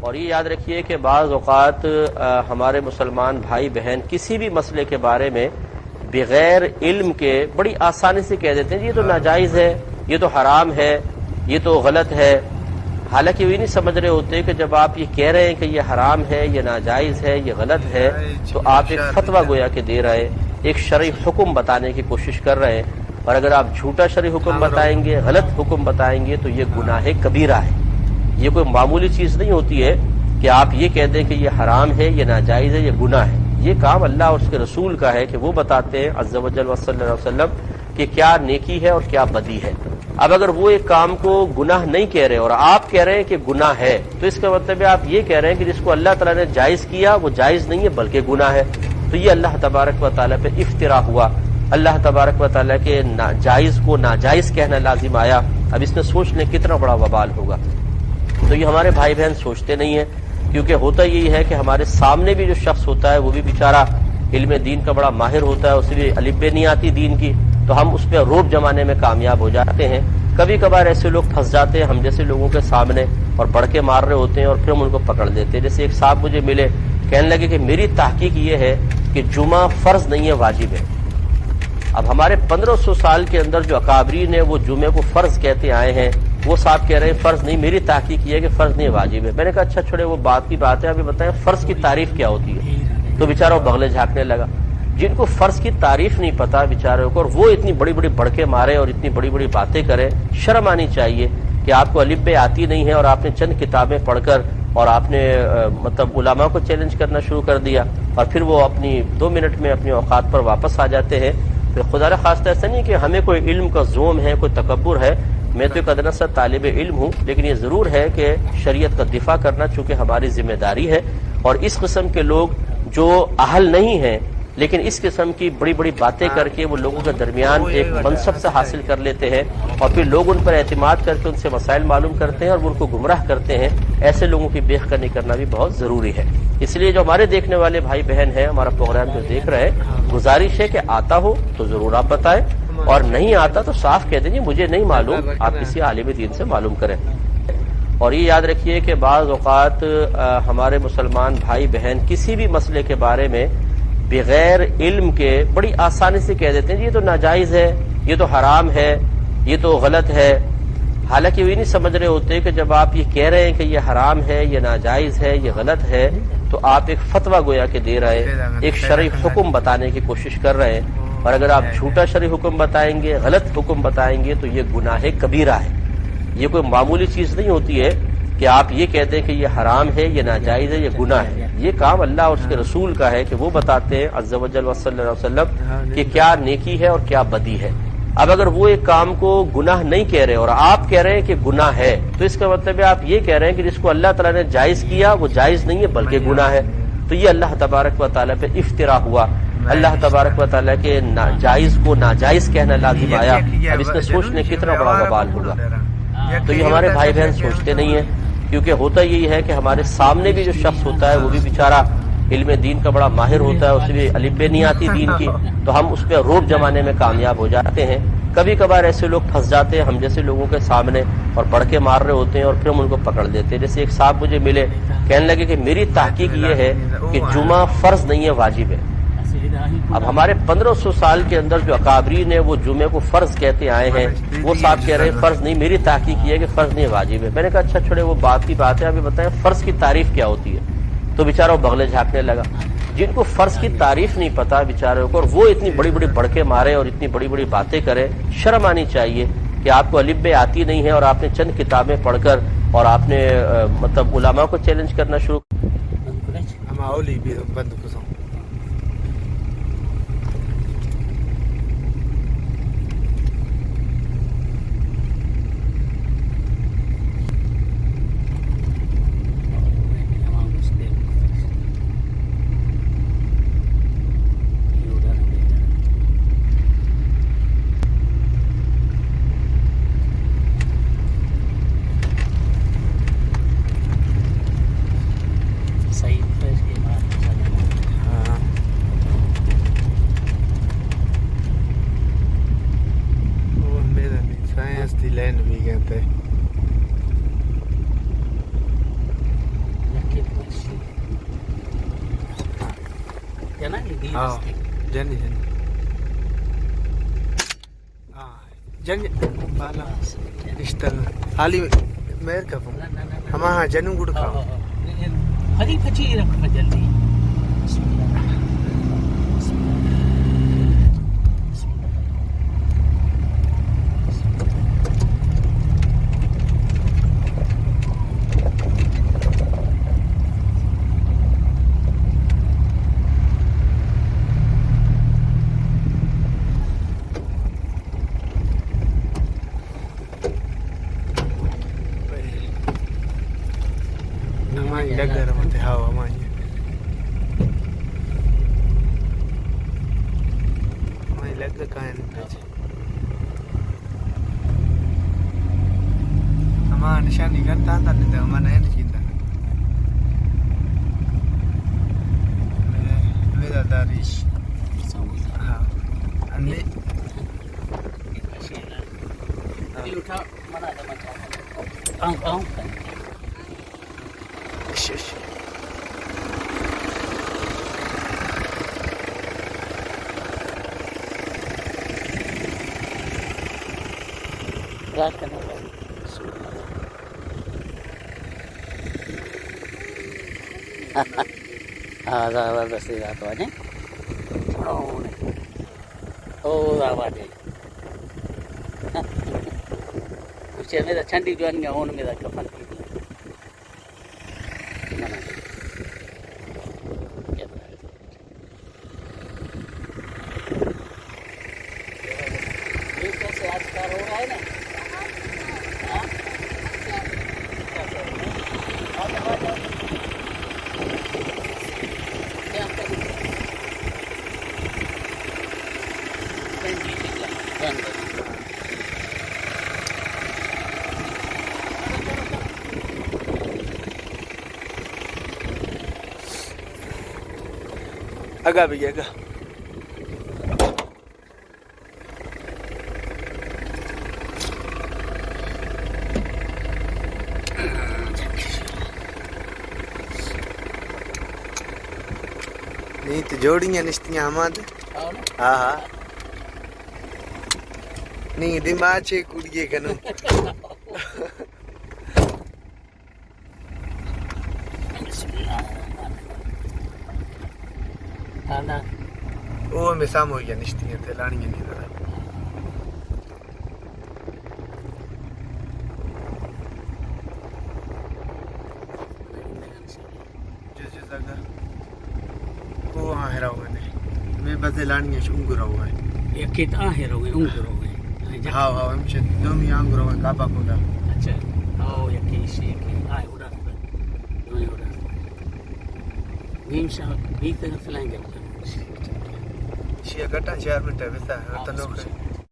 और ये याद रखिए कि बाज़ औक़ात हमारे मुसलमान भाई बहन किसी भी मसले के बारे में बग़ैर इल्म के बड़ी आसानी से कह देते हैं ये तो नाजायज़ है, ये तो हराम है, ये तो गलत है। हालांकि वे नहीं समझ रहे होते कि जब आप ये कह रहे हैं कि ये हराम है, ये नाजायज़ है, ये गलत है, तो आप एक फतवा गोया के दे रहे हैं, एक शरई हुक्म बताने की कोशिश कर रहे हैं। और अगर आप झूठा शरई हुक्म बताएंगे, गलत हुक्म बताएंगे, तो ये गुनाह कबीरा है। ये कोई मामूली चीज नहीं होती है कि आप ये कह दें कि ये हराम है, ये नाजायज है, ये गुनाह है। ये काम अल्लाह और उसके रसूल का है कि वो बताते हैं अज़्ज़ा वजल सल्लल्लाहु अलैहि वसल्लम कि क्या नेकी है और क्या बदी है। अब अगर वो एक काम को गुनाह नहीं कह रहे और आप कह रहे हैं कि गुनाह है, तो इसका मतलब है आप ये कह रहे हैं कि जिसको अल्लाह ताला ने जायज किया वो जायज नहीं है बल्कि गुनाह है। तो ये अल्लाह तबारक व तआला पे इफ्तिरा हुआ। अल्लाह तबारक व तआला के जायज को नाजायज कहना लाजिम आया। अब इसमें सोचने कितना बड़ा वबाल होगा। तो ये हमारे भाई बहन सोचते नहीं है, क्योंकि होता यही है कि हमारे सामने भी जो शख्स होता है वो भी बेचारा इल्म दीन का बड़ा माहिर होता है, उसे भी अलिब्बे नहीं आती दीन की, तो हम उस पर रोब जमाने में कामयाब हो जाते हैं। कभी कभार ऐसे लोग फंस जाते हैं हम जैसे लोगों के सामने और बड़के मार रहे होते हैं और फिर हम उनको पकड़ लेते हैं। जैसे एक साहब मुझे मिले, कहने लगे कि मेरी तहकीक ये है कि जुमा फर्ज नहीं है, वाजिब है। अब हमारे 1500 साल के अंदर जो अकाबरीन है वो जुमे को फर्ज कहते आए हैं, वो साहब कह रहे हैं फर्ज नहीं। मेरी तहकीक ये है कि फर्ज नहीं, वाजिब है। मैंने कहा अच्छा छोड़े वो बात की बात है, अभी बताएं फर्ज की तारीफ क्या होती है। तो बेचारा वो बगले झांकने लगा। जिनको फर्ज की तारीफ नहीं पता बेचारों को, और वो इतनी बड़ी बड़ी भड़के मारे और इतनी बड़ी बड़ी बातें करें, शर्म आनी चाहिए कि आपको अलिब्बे आती नहीं है और आपने चंद किताबें पढ़कर और आपने मतलब उलामा को चैलेंज करना शुरू कर दिया और फिर वो अपनी 2 मिनट में अपनी औकात पर वापस आ जाते हैं। फिर खुदा न खास्ता ऐसा नहीं कि हमें कोई इल्म का जोम है, कोई तकब्बुर है। मैं तो एक अदना सा तालिब इल्म हूँ, लेकिन ये जरूर है कि शरीयत का दिफा करना चूंकि हमारी जिम्मेदारी है। और इस किस्म के लोग जो अहल नहीं है लेकिन इस किस्म की बड़ी बड़ी बातें करके वो लोगों के दरमियान एक मनसब से हासिल कर लेते हैं और फिर लोग उन पर एतमाद करके उनसे मसाइल मालूम करते हैं और वो उनको गुमराह करते हैं। ऐसे लोगों की बेखनी करना भी बहुत जरूरी है। इसलिए जो हमारे देखने वाले भाई बहन हैं, हमारा प्रोग्राम जो देख रहे हैं, गुजारिश है कि आता हो तो जरूर आप बताएं और नहीं आता तो साफ कह दीजिए मुझे नहीं मालूम, आप किसी आलिम दीन से मालूम करें। और ये याद रखिए कि बाज़ औक़ात हमारे मुसलमान भाई बहन किसी भी मसले के बारे में बगैर इल्म के बड़ी आसानी से कह देते हैं ये तो नाजायज है, ये तो हराम है, ये तो गलत है। हालांकि वे नहीं समझ रहे होते कि जब आप ये कह रहे हैं कि ये हराम है, ये नाजायज है, ये गलत है, तो आप एक फतवा गोया के दे रहे हैं, एक शरई हुक्म बताने की कोशिश कर रहे हैं। और अगर आप झूठा शरई हुक्म बताएंगे, गलत हुक्म बताएंगे, तो ये गुनाह कबीरा है। ये कोई मामूली चीज नहीं होती है कि आप ये कहते हैं कि ये हराम है, ये नाजायज है, ये गुनाह है। ये काम अल्लाह और उसके रसूल का है कि वो बताते हैं अज़्ज़ा वजल सल्लल्लाहु अलैहि वसल्लम कि क्या नेकी है और क्या बदी है। अब अगर वो एक काम को गुनाह नहीं कह रहे और आप कह रहे हैं कि गुनाह है, तो इसका मतलब है आप ये कह रहे हैं कि जिसको अल्लाह ताला ने जायज किया वो जायज नहीं है बल्कि गुनाह है। तो ये अल्लाह तबारक व तआला पे इफ्तिरा हुआ। अल्लाह तबारक व तआला के जायज को नाजायज कहना लाजिम आया। अब इसमें सोचने कितना बड़ा वबाल होगा। तो ये हमारे भाई बहन सोचते नहीं है, क्योंकि होता यही है कि हमारे सामने भी जो शख्स होता है वो भी बेचारा इल्म दीन का बड़ा माहिर होता है, उसे भी अलिब्बे नहीं आती दीन की, तो हम उस पर रोब जमाने में कामयाब हो जाते हैं। कभी कभार ऐसे लोग फंस जाते हैं हम जैसे लोगों के सामने और बड़के मार रहे होते हैं और फिर हम उनको पकड़ लेते हैं। जैसे एक साहब मुझे मिले, कहने लगे कि मेरी तहकीक ये है कि जुमा फर्ज नहीं है, वाजिब है। अब हमारे 1500 साल के अंदर जो अकाबरीन है वो जुमे को फर्ज कहते आए हैं, वो साहब कह रहे हैं फर्ज नहीं। मेरी तहकीक ये है कि फर्ज नहीं, वाजिब है। मैंने कहा अच्छा छोड़े वो बात की बात है, अभी बताएं फर्ज की तारीफ क्या होती है। तो बेचारा वो बगले झांकने लगा। जिनको फर्ज की तारीफ नहीं पता बेचारों को, और वो इतनी बड़ी बड़ी भड़के मारे और इतनी बड़ी बड़ी बातें करें, शर्म आनी चाहिए कि आपको अलिब्बे आती नहीं है और आपने चंद किताबें पढ़कर और आपने मतलब उलामा को चैलेंज करना शुरू। ना ये हाँ जनी जनी हाँ जनी बाला इस्तर हाली मेर का फोन हम हाँ जनू गुड़ खाओ हरी फची रख जल्दी Namanya dagar mati hawa namanya. Namanya dagar kain aja. Nama nishani kan tanda nih, mana yang cinta. Beda dari. हाँ अन्य ये उठा मना दे मचा आऊं रात करना हाँ जबरदस्ती रात वाजे ओ आवाज है उसे मेरा ठंडी जो अन्य होने मेरा कफन agak begi agak nih tuh jodinya nistinya amat हाँ नहीं दिमाग से कूद गए कनो वो में शाम हो गया निश्चित थे लानी नहीं था जैसे जगह वो वहाँ हेरा हुआ नहीं मैं बस लानी है उंगरा हुआ है ये कितना है रोगे उंगरो रोगे हाँ हाँ हम चेत दो में उंगरा हुआ कापा कोड़ा अच्छा आओ ये किसी के आए उड़ा नहीं उड़ा बीच तरफ फैलाएंगे Sia kata 4 minit bisa, atau